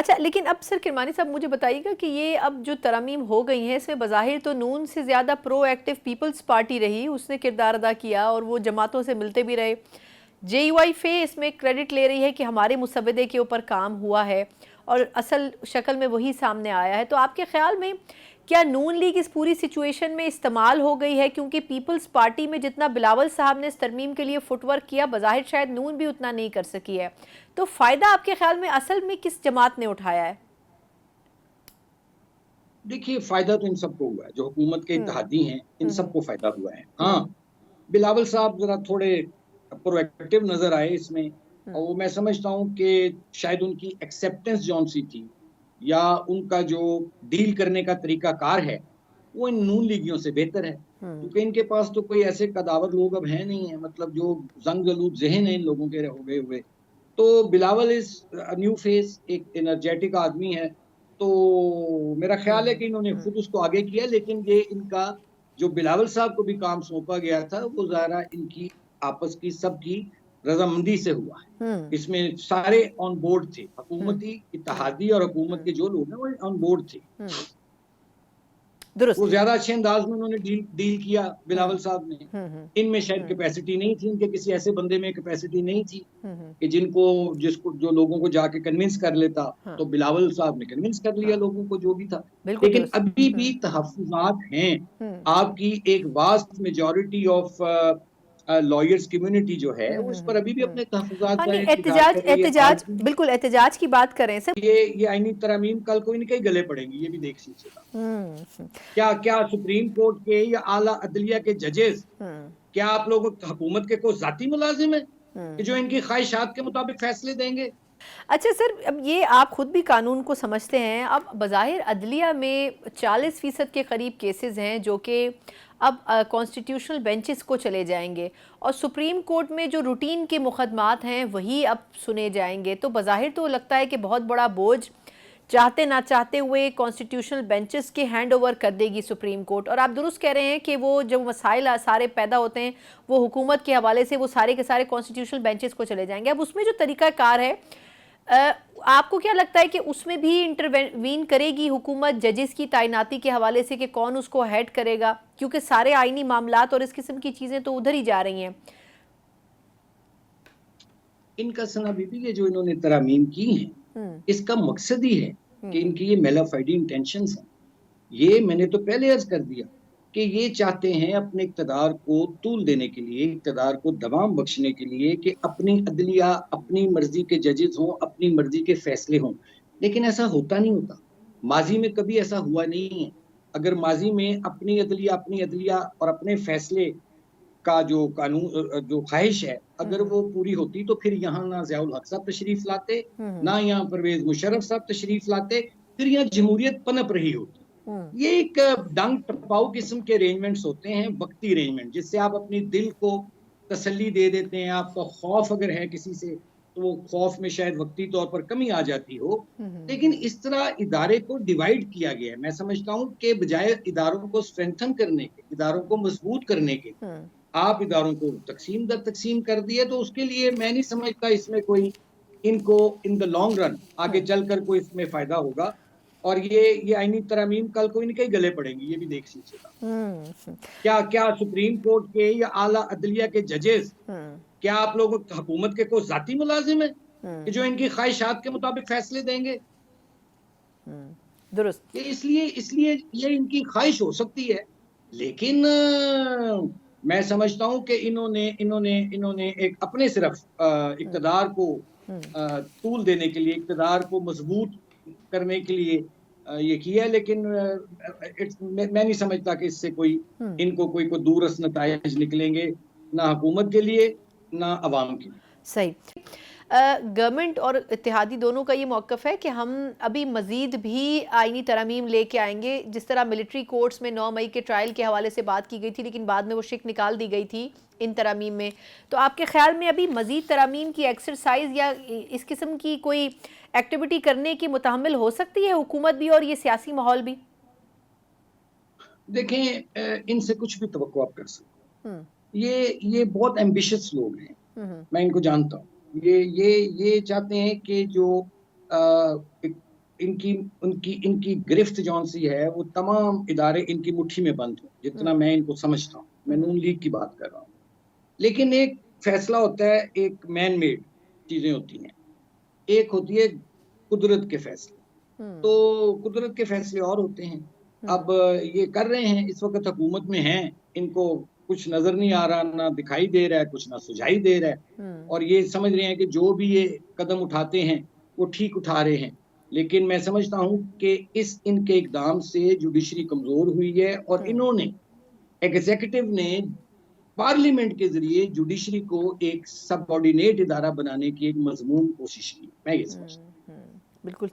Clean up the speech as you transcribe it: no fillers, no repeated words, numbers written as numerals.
अच्छा, लेकिन अब सर किरमानी साहब मुझे बताइएगा कि ये अब जो तरमीम हो गई हैं इसमें बज़ाहिर तो नून से ज़्यादा प्रोएक्टिव पीपल्स पार्टी रही, उसने किरदार अदा किया और वो जमातों से मिलते भी रहे। जेयूआईफे इसमें क्रेडिट ले रही है कि हमारे मुसव्वदे के ऊपर काम हुआ है और असल शक्ल में वही सामने आया है। तो आपके ख्याल में क्या नून लीग इस पूरी सिचुएशन में इस्तेमाल हो गई है, क्योंकि पीपल्स पार्टी में जितना बिलावल साहब ने इस तरमीम के लिए फुटवर्क किया बज़ाहिर शायद नून भी उतना नहीं कर सकी है। तो फ़ायदा आपके ख्याल में असल में किस जमात ने उठाया है? देखिए, फायदा तो इन सबको हुआ है, जो हुकूमत के हम्म। इत्तेहादी हैं, इन हम्म। सबको फायदा हुआ है। हम्म। हाँ, बिलावल साहब ज़रा थोड़े प्रोएक्टिव नज़र आए इसमें, और हम्म। वो मैं समझता हूँ कि शायद उनकी एक्सेप्टेंस जौन-सी थी, या उनका जो डील करने का तरीक़ाकार है, वो इन नून लीगियों से बेहतर है। हम्म। क्योंकि इनके पास तो कोई ऐसे कदावर लोग अब हैं नहीं हैं, मतलब जो ज़ंग-ज़लूद ज़हन है इन लोगों के हो गए हुए। तो Bilawal is a new face, एक एनर्जेटिक आदमी है। तो मेरा ख़्याल है हम्म। कि इन्होंने हम्म। खुद उसको आगे किया, लेकिन ये इनका जो बिलावल साहब को भी काम सौंपा गया था, वो ज़ाहिर इनकी आपस की सबकी रज़ामंदी से हुआ है। हम्म। इसमें सारे ऑन बोर्ड थे, हम्म। हुकूमती, हम्म। इत्तेहादी और हुकूमत हम्म। के जो लोग हैं, वो ऑन बोर्ड थे। हम्म। वो दुरुस्त। ज़्यादा अच्छे अंदाज़ में उन्होंने डील डील किया, हम्म। बिलावल साहब ने। हम्म। हम्म। इनमें शायद हम्म। कैपेसिटी नहीं थी, इनके किसी ऐसे बंदे में कैपेसिटी नहीं थी हम्म। कि जिसको जो लोगों को जाके कन्विंस कर लेता। हाँ। तो बिलावल साहब ने कन्विंस कर लिया हाँ, लोगों को, जो भी था। बिल्कुल लेकिन दुरुस्त। अभी भी हम्म। तहफ़्फ़ुज़ात हैं। हम्म। आपकी एक vast majority of lawyers community जो है, वो इस पर अभी भी अपने तहफ़्फ़ुज़ात हाँ नहीं, ज़ाहिर इज़हार एहतजाज कर रही है। आज एहतजाज भी बिल्कुल एहतजाज की बात करें सर। ये आईनी तरमीम कल को इनके ही गले पड़ेंगी, ये भी देख लीजिएगा। हम्म। क्या क्या सुप्रीम कोर्ट के या आला अदलिया के जजेस, हम्म। क्या आप लोग हुकूमत के कोई ज़ाती मुलाज़िम हैं कि जो हम्म। इनकी ख्वाहिशात के मुताबिक फैसले देंगे? अच्छा सर, अब ये आप खुद भी कानून को समझते हैं। अब बज़ाहिर अदलिया में 40% के करीब केसेस हैं जो कि अब कॉन्स्टिट्यूशनल बेंचेस को चले जाएंगे और सुप्रीम कोर्ट में जो रूटीन के मुकदमात हैं वही अब सुने जाएंगे। तो बज़ाहिर तो लगता है कि बहुत बड़ा बोझ चाहते ना चाहते हुए कॉन्स्टिट्यूशनल बेंचेस के हैंड ओवर कर देगी सुप्रीम कोर्ट। और आप दुरुस्त कह रहे हैं कि वो जो मसाइल सारे पैदा होते हैं वो हुकूमत के हवाले से वो सारे के सारे कॉन्स्टिट्यूशनल बेंचेस को चले जाएंगे। अब उसमें जो तरीक़ाकार है, आपको क्या लगता है कि उसमें भी इंटरवीन करेगी हुकूमत जजेस की तैनाती के हवाले से कि कौन उसको हेड करेगा, क्योंकि सारे आईनी मामलात और इस किस्म की चीज़ें तो उधर ही जा रही हैं। इनका सना बीबी, ये जो इन्होंने तरामीम की हैं, हम्म। इसका मकसद ही है कि हम्म। इनकी ये मेलाफाइडी इंटेंशंस हैं। ये मैंने तो पहले अर्ज़ कर दिया कि ये चाहते हैं अपने इक़्तिदार को तूल देने के लिए, इक़्तिदार को दवाम बख्शने के लिए, कि अपनी अदलिया, अपनी मर्ज़ी के जजेस हों, अपनी मर्ज़ी के फ़ैसले हों। लेकिन ऐसा होता नहीं होता। माज़ी में कभी ऐसा हुआ नहीं है। अगर माज़ी में अपनी अदलिया और अपने फ़ैसले का जो जो ख़्वाहिश है, अगर हम्म। वो पूरी होती, तो फिर यहाँ ना ज़ियाउल हक साहब तशरीफ़ लाते, हम्म। ना यहाँ परवेज़ मुशर्रफ साहब तशरीफ़ लाते, फिर यहाँ जमहूरियत पनप रही होती। हम्म। ये एक डंग टपाऊ किस्म के अरेंजमेंट्स होते हैं, वक़्ती अरेंजमेंट, जिससे आप अपनी दिल को तसल्ली दे देते हैं। आपका खौफ अगर है किसी से, तो वो खौफ में शायद वक़्ती तौर पर कमी आ जाती हो। लेकिन इस तरह इदारे को डिवाइड किया गया है। मैं समझता हूँ कि बजाय इदारों को स्ट्रेंथन करने के, इदारों को मज़बूत करने के, हम्म। आप इदारों को तक़सीम दर तक़सीम कर दिए। तो उसके लिए मैं नहीं समझता इसमें कोई, इनको इन द लॉन्ग रन आगे हम्म। चलकर कोई इसमें फ़ायदा होगा। और ये आईनी तरमीम कल को इनके ही गले पड़ेंगी, ये भी देख लीजिएगा। हम्म। क्या क्या सुप्रीम कोर्ट के या आला अदलिया के जजेस, हम्म। क्या आप लोग हुकूमत के कोई ज़ाती मुलाज़िम हैं कि हम्म। जो इनकी ख्वाहिशात के मुताबिक फैसले देंगे? दुरुस्त। ये इसलिए इसलिए ये इनकी ख्वाहिश हो सकती है, लेकिन मैं समझता हूँ कि इन्होंने इन्होंने इन्होंने एक अपने सिर्फ हम्म। इक़्तिदार को हम्म। तूल देने के लिए, इक़्तिदार को मज़बूत करने के लिए ये किया है। लेकिन मैं नहीं समझता कि इससे कोई, हम्म। इनको कोई दूरअस नताइज निकलेंगे, ना हुकूमत के लिए, ना अवाम के लिए। सही। गवर्नमेंट और इत्तेहादी दोनों का ये मौक़िफ़ है कि हम अभी मज़ीद भी आईनी तरमीम लेके आएंगे। जिस तरह मिलिट्री कोर्ट्स में 9 मई के ट्रायल के हवाले से बात की गई थी, लेकिन बाद में वो शिक निकाल दी गई थी इन तरमीम में। तो आपके ख़्याल में अभी मज़ीद तरमीम की एक्सरसाइज या इस किस्म की कोई एक्टिविटी करने की मुतहम्मिल हो सकती है हुकूमत भी और ये सियासी माहौल भी? देखें, इनसे कुछ भी तवक्को आप कर सकते हम्म। हैं। ये बहुत एम्बिशियस लोग हैं, हम्म। मैं इनको जानता हूँ। ये चाहते हैं कि जो अ, एक इनकी उनकी इनकी गिरफ्त जौन सी है वो तमाम इदारे इनकी मुट्ठी में बंद हो, जितना मैं इनको समझता हूँ। मैं नून लीग की बात कर रहा हूँ। लेकिन एक फैसला होता है, एक मैन मेड चीजें होती हैं, एक होती है कुदरत के फैसले। तो कुदरत के फैसले और होते हैं। अब ये कर रहे हैं, इस वक्त हुकूमत में हैं, इनको कुछ नजर नहीं आ रहा, ना दिखाई दे रहा है, कुछ ना सुझाई दे रहा है, और ये समझ रहे हैं कि जो भी ये कदम उठाते हैं वो ठीक उठा रहे हैं। लेकिन मैं समझता हूँ कि इनके इकदाम से जुडिशरी कमजोर हुई है, और इन्होंने, एग्जीक्यूटिव ने पार्लियामेंट के जरिए जुडिशरी को एक सबऑर्डिनेट इदारा बनाने की एक मजमून कोशिश की। मैं ये समझता हूँ। बिल्कुल